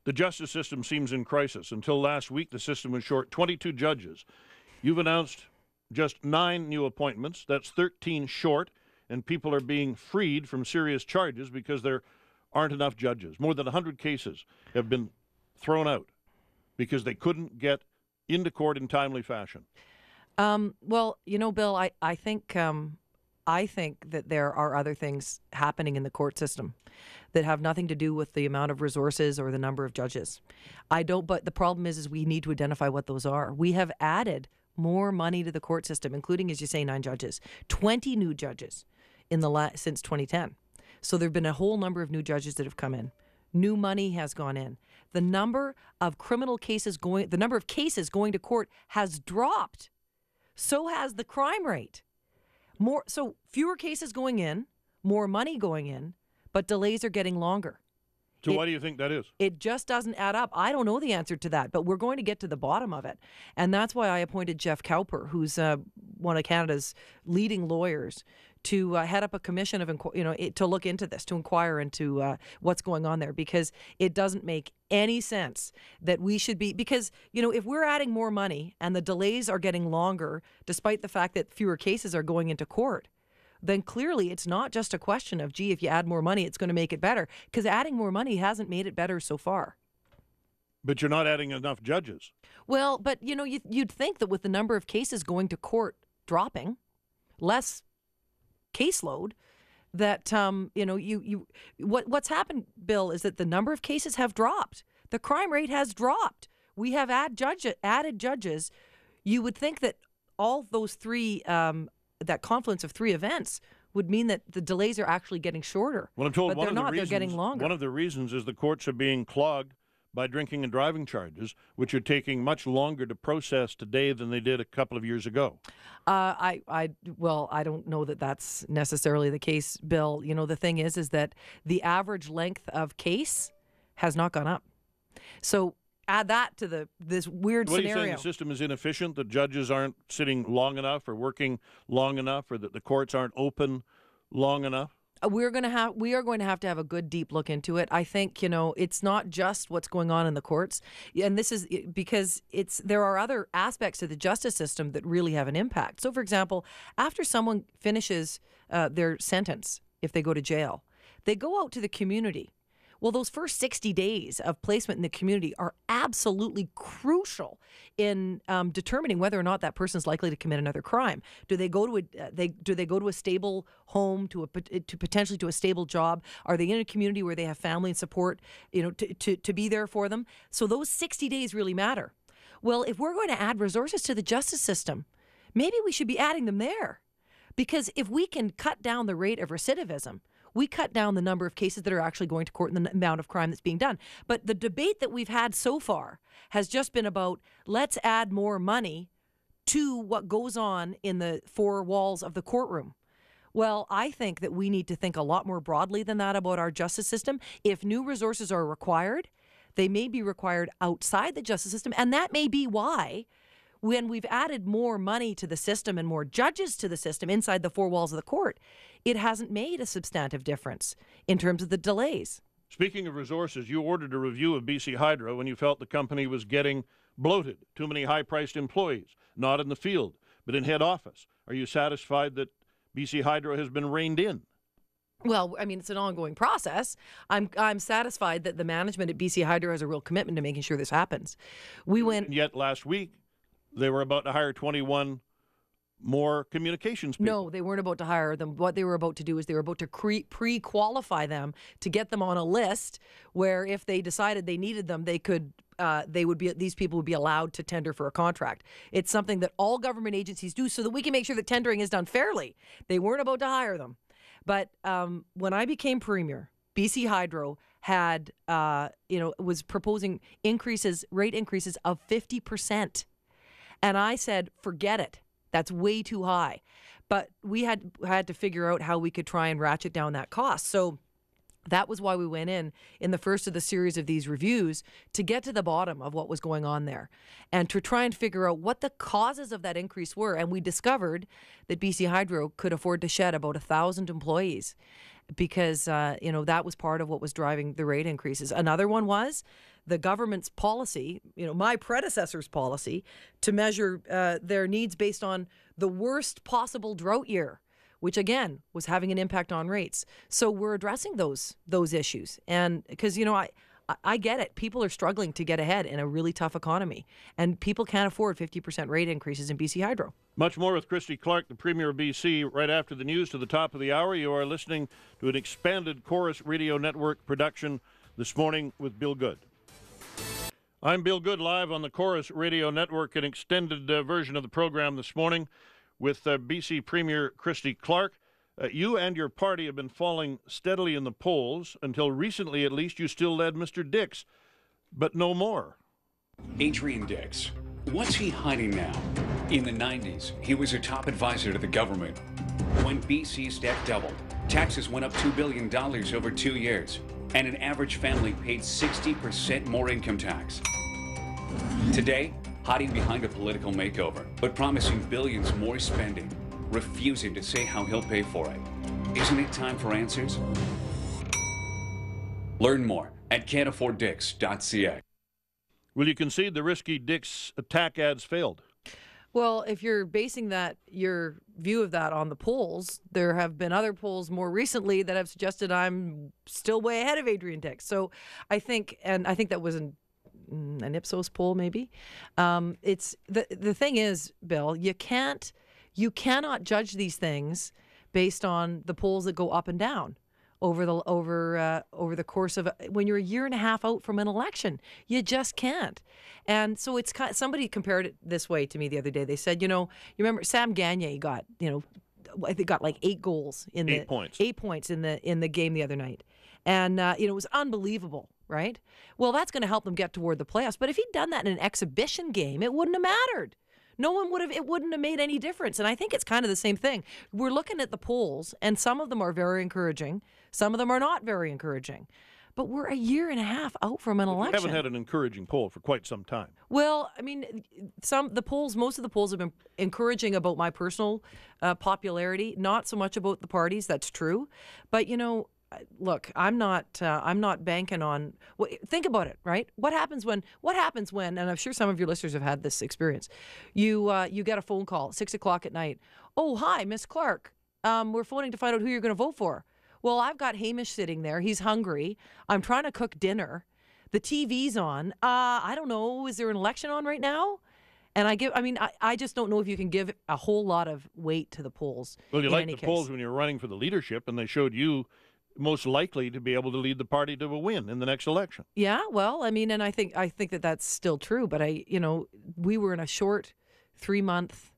The justice system seems in crisis. Until last week, the system was short 22 judges. You've announced just 9 new appointments. That's 13 short, and people are being freed from serious charges because there aren't enough judges. More than 100 cases have been thrown out because they couldn't get into court in timely fashion. Well, Bill, I think that there are other things happening in the court system that have nothing to do with the amount of resources or the number of judges. But the problem is we need to identify what those are. We have added more money to the court system, including, as you say, 9 judges, 20 new judges since 2010. So there have been a whole number of new judges that have come in. New money has gone in. The number of cases going to court has dropped. So has the crime rate. So fewer cases going in, more money going in, but delays are getting longer. So why do you think that is? It just doesn't add up. I don't know the answer to that, but we're going to get to the bottom of it. And that's why I appointed Jeff Cowper, who's one of Canada's leading lawyers, to head up a commission to look into this, to inquire into what's going on there, because it doesn't make any sense that we should be, because, if we're adding more money and the delays are getting longer, despite the fact that fewer cases are going into court, then clearly it's not just a question of, if you add more money, it's going to make it better, because adding more money hasn't made it better so far. But you're not adding enough judges. Well, but, you'd think that with the number of cases going to court dropping, less caseload, that, what's happened, Bill, is that the number of cases have dropped. The crime rate has dropped. We have added judges. You would think that all those three, that confluence of 3 events would mean that the delays are actually getting shorter. Well, I'm told but they're not. They're getting longer. One of the reasons is the courts are being clogged by drinking and driving charges, which are taking much longer to process today than they did a couple of years ago. I don't know that that's necessarily the case, Bill. The thing is that the average length of case has not gone up. So add that to this weird scenario. What are you saying, the system is inefficient, that judges aren't sitting long enough or working long enough, or that the courts aren't open long enough? We are going to have a good deep look into it. I think, it's not just what's going on in the courts. And this is because there are other aspects of the justice system that really have an impact. So, for example, after someone finishes their sentence, if they go to jail, they go out to the community. Well, those first 60 days of placement in the community are absolutely crucial in determining whether or not that person is likely to commit another crime. Do they go to a stable home, to potentially to a stable job? Are they in a community where they have family and support, to be there for them? So those 60 days really matter. Well, if we're going to add resources to the justice system, maybe we should be adding them there, because if we can cut down the rate of recidivism, we cut down the number of cases that are actually going to court and the amount of crime that's being done. But the debate that we've had so far has just been about, let's add more money to what goes on in the 4 walls of the courtroom. Well, I think that we need to think a lot more broadly than that about our justice system. If new resources are required, they may be required outside the justice system. And that may be why, when we've added more money to the system and more judges to the system inside the 4 walls of the court, it hasn't made a substantive difference in terms of the delays. Speaking of resources, you ordered a review of BC Hydro when you felt the company was getting bloated, too many high-priced employees, not in the field, but in head office. Are you satisfied that BC Hydro has been reined in? Well, I mean, it's an ongoing process. I'm satisfied that the management at BC Hydro has a real commitment to making sure this happens. And yet last week, they were about to hire 21 more communications people. No, they weren't about to hire them. What they were about to do is they were about to pre-qualify them to get them on a list where, if they decided they needed them, these people would be allowed to tender for a contract. It's something that all government agencies do so that we can make sure that tendering is done fairly. They weren't about to hire them. But when I became premier, BC Hydro had, was proposing rate increases of 50%. And I said, forget it. That's way too high. But we had to figure out how we could try and ratchet down that cost. So That was why we went in the first of the series of these reviews, to get to the bottom of what was going on there and to try and figure out what the causes of that increase were. And we discovered that BC Hydro could afford to shed about 1,000 employees because, that was part of what was driving the rate increases. Another one was the government's policy, my predecessor's policy, to measure their needs based on the worst possible drought year, which again was having an impact on rates. So we're addressing those issues. And because, I get it. People are struggling to get ahead in a really tough economy, and people can't afford 50% rate increases in BC Hydro. Much more with Christy Clark, the Premier of BC, right after the news to the top of the hour. You are listening to an expanded Chorus Radio Network production this morning with Bill Good. I'm Bill Good, live on the Chorus Radio Network, an extended version of the program this morning with BC Premier Christy Clark. You and your party have been falling steadily in the polls. Until recently, at least, you still led Mr. Dix, but no more. Adrian Dix. What's he hiding now? In the 90s, he was a top advisor to the government. When BC's debt doubled, taxes went up $2 billion over 2 years, and an average family paid 60% more income tax. Today, hiding behind a political makeover, but promising billions more spending, refusing to say how he'll pay for it. Isn't it time for answers? Learn more at can'taffordDix.ca. Will you concede the risky Dix attack ads failed? Well, if you're basing your view of that on the polls, there have been other polls more recently that have suggested I'm still way ahead of Adrian Dix. So I think that was an Ipsos poll, maybe. It's the thing is, Bill, you cannot judge these things based on the polls that go up and down over the course of when you're a year and a half out from an election. You just can't. And so it's somebody compared it this way to me the other day. They said, you remember Sam Gagner got, I think got like 8 goals in 8 points. 8 points in the game the other night. And it was unbelievable, right? Well, that's going to help them get toward the playoffs. But if he'd done that in an exhibition game, it wouldn't have mattered. It wouldn't have made any difference. And I think it's kind of the same thing. We're looking at the polls, and some of them are very encouraging. Some of them are not very encouraging. But we're a year and a half out from an election. We haven't had an encouraging poll for quite some time. Well, I mean, most of the polls have been encouraging about my personal popularity, not so much about the parties. That's true. But, look, I'm not banking on. Well, think about it, right? What happens when? And I'm sure some of your listeners have had this experience. You get a phone call at 6:00 at night. Oh, hi, Miss Clark. We're phoning to find out who you're going to vote for. Well, I've got Hamish sitting there. He's hungry. I'm trying to cook dinner. The TV's on. I don't know. Is there an election on right now? And I just don't know if you can give a whole lot of weight to the polls. Well, you like the polls when you're running for the leadership, and they showed you most likely to be able to lead the party to a win in the next election. Yeah, well, and I think that that's still true. But we were in a short 3-month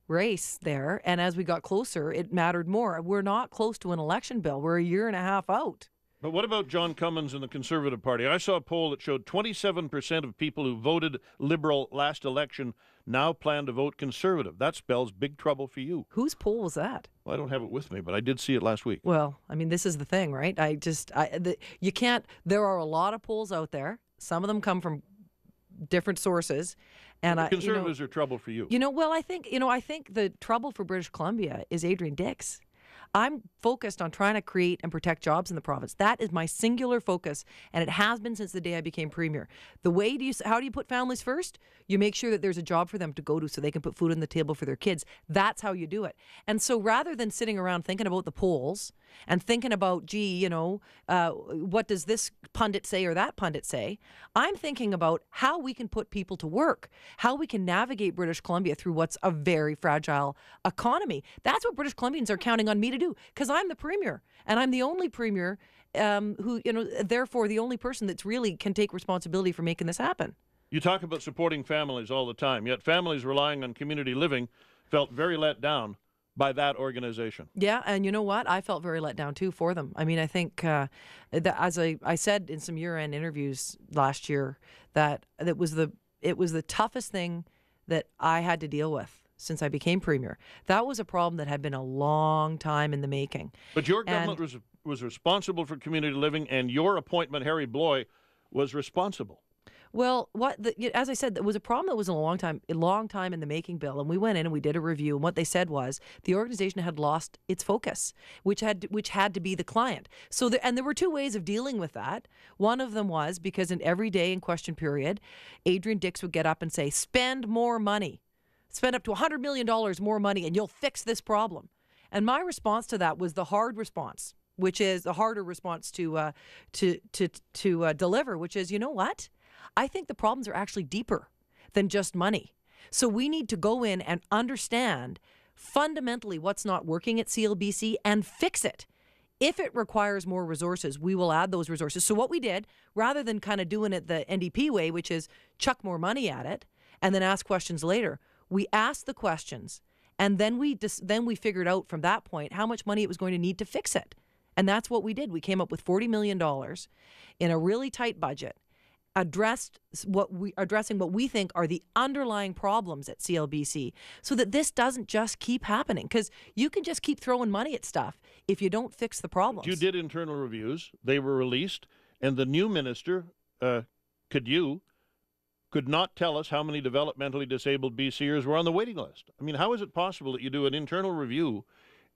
race there, and as we got closer, it mattered more. We're not close to an election, Bill. We're a year and a half out. But what about John Cummins and the Conservative Party? I saw a poll that showed 27% of people who voted Liberal last election now plan to vote Conservative. That spells big trouble for you. Whose poll was that? Well, I don't have it with me, but I did see it last week. Well, this is the thing, right? You can't. There are a lot of polls out there. Some of them come from different sources, and the Conservatives are trouble for you. Well, I think the trouble for British Columbia is Adrian Dix. I'm focused on trying to create and protect jobs in the province. That is my singular focus, and it has been since the day I became premier. How do you put families first? You make sure that there's a job for them to go to so they can put food on the table for their kids. That's how you do it. And so rather than sitting around thinking about the polls and thinking about, what does this pundit say or that pundit say, I'm thinking about how we can put people to work, how we can navigate British Columbia through what's a very fragile economy. That's what British Columbians are counting on me to do, because I'm the premier, and I'm the only premier who, therefore the only person that's really can take responsibility for making this happen. You talk about supporting families all the time, yet families relying on community living felt very let down by that organization. Yeah, and you know what? I felt very let down, too, for them. I think, that, as I said in some year-end interviews last year, that it was the toughest thing that I had to deal with since I became premier. That was a problem that had been a long time in the making. But your government was responsible for community living, and your appointment, Harry Bloy, was responsible. Well, as I said, there was a problem that was a long time in the making, Bill. And we went in and we did a review. And what they said was the organization had lost its focus, which had to be the client. So, there were two ways of dealing with that. One of them was because every day in question period, Adrian Dix would get up and say, "Spend more money, spend up to $100 million more money, and you'll fix this problem." And my response to that was the hard response, which is the harder response to deliver, which is, you know what? I think the problems are actually deeper than just money. So we need to go in and understand fundamentally what's not working at CLBC and fix it. If it requires more resources, we will add those resources. So what we did, rather than kind of doing it the NDP way, which is chuck more money at it and then ask questions later, we asked the questions and then we figured out from that point how much money it was going to need to fix it. And that's what we did. We came up with $40 million in a really tight budget, addressing what we think are the underlying problems at CLBC so that this doesn't just keep happening, because you can just keep throwing money at stuff if you don't fix the problems. You did internal reviews. They were released, and the new minister, could not tell us how many developmentally disabled BCers were on the waiting list. I mean, how is it possible that you do an internal review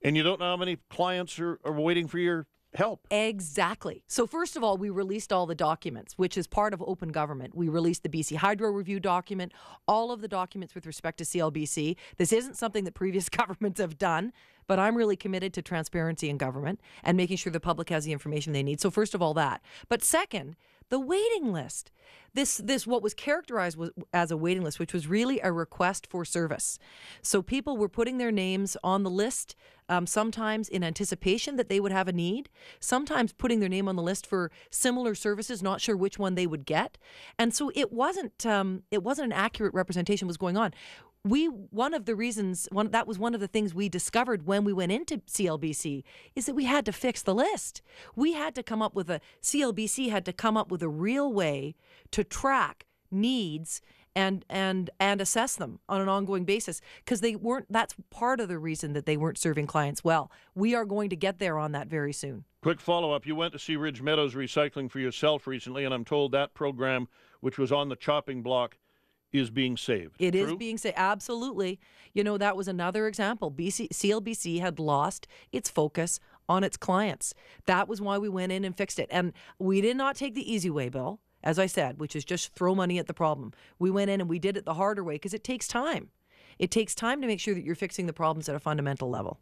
and you don't know how many clients are waiting for your help? Exactly. So first of all, we released all the documents, which is part of open government. We released the BC Hydro Review document, all of the documents with respect to CLBC. This isn't something that previous governments have done, but I'm really committed to transparency in government and making sure the public has the information they need. So first of all, that. But second, the waiting list. This what was characterized as a waiting list, which was really a request for service. So people were putting their names on the list, sometimes in anticipation that they would have a need, sometimes putting their name on the list for similar services, not sure which one they would get. And so it wasn't an accurate representation of what was going on. That was one of the things we discovered when we went into CLBC, is that we had to fix the list. CLBC had to come up with a real way to track needs and assess them on an ongoing basis, because that's part of the reason that they weren't serving clients well. We are going to get there on that very soon. Quick follow-up. You went to see Ridge Meadows Recycling for yourself recently, and I'm told that program, which was on the chopping block, is being saved. It is being saved, absolutely. You know, that was another example. CLBC had lost its focus on its clients. That was why we went in and fixed it. And we did not take the easy way, Bill, as I said, which is just throw money at the problem. We went in and we did it the harder way, because it takes time. It takes time to make sure that you're fixing the problems at a fundamental level.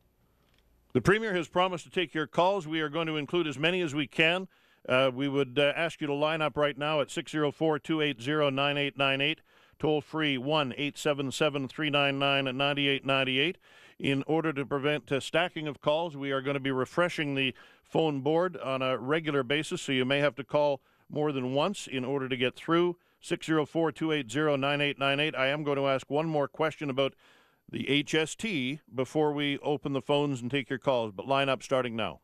The Premier has promised to take your calls. We are going to include as many as we can. We would ask you to line up right now at 604-280-9898. Toll free 1-877-399-9898. In order to prevent stacking of calls, we are going to be refreshing the phone board on a regular basis, so you may have to call more than once in order to get through. 604-280-9898. I am going to ask one more question about the HST before we open the phones and take your calls, but line up starting now.